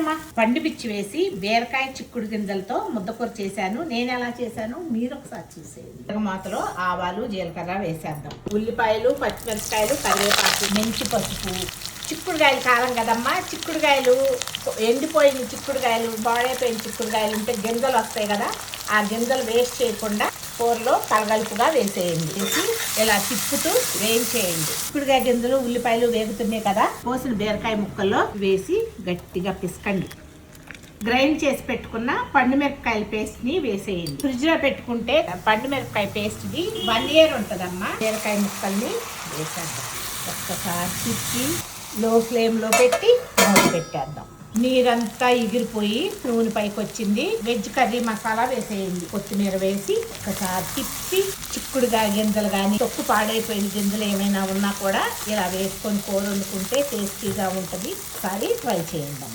అమ్మా. పండు పిచ్చి వేసి బీరకాయ చిక్కుడు గింజలతో ముద్దకూర చేశాను. నేను ఎలా చేశాను మీరు ఒకసారి చూసేయండి. మూతలో ఆవాలు జీలకర్ర వేసేద్దాం. ఉల్లిపాయలు, పచ్చిమిరపకాయలు, కరివేపాకు, మెంతి పసుపు. చిక్కుడుకాయలు కాలం కదమ్మా. చిక్కుడుకాయలు ఎండిపోయిన చిక్కుడుకాయలు, బాడైపోయిన చిక్కుడుకాయలు ఉంటే గింజలు వస్తాయి కదా, ఆ గింజలు వేస్ట్ చేయకుండా కూరలో కలగలుపుగా వేసేయండి. వేసి ఇలా తిప్పుతూ వేయించేయండి. చిక్కుడుకాయ గింజలు, ఉల్లిపాయలు వేగుతున్నాయి కదా, కోసిన బీరకాయ ముక్కల్లో వేసి గట్టిగా పిసకండి. గ్రైండ్ చేసి పెట్టుకున్న పండుమిరపకాయల పేస్ట్ ని వేసేయండి. ఫ్రిడ్జ్ లో పెట్టుకుంటే పండుమిరపకాయ పేస్ట్ ది 1 year ఉంటుందమ్మా. బీరకాయ ముక్కల్ని వేసేద్దాం. ఒక్కసారి తిప్పి లో ఫ్లేమ్ లో పెట్టి మూత పెట్టేద్దాం. నీరంతా ఎగిరిపోయి నూనె పైకి వచ్చింది. వెజ్ కర్రీ మసాలా వేసేయండి. కొత్తిమీర వేసి ఒకసారి తిప్పి చిక్కుడుకాయ గింజలు కానీ తొక్కు పాడైపోయిన గింజలు ఏమైనా ఉన్నా కూడా ఇలా వేసుకొని కూర వండుకుంటే టేస్టీగా ఉంటుంది. ఒకసారి ట్రై చేయండి.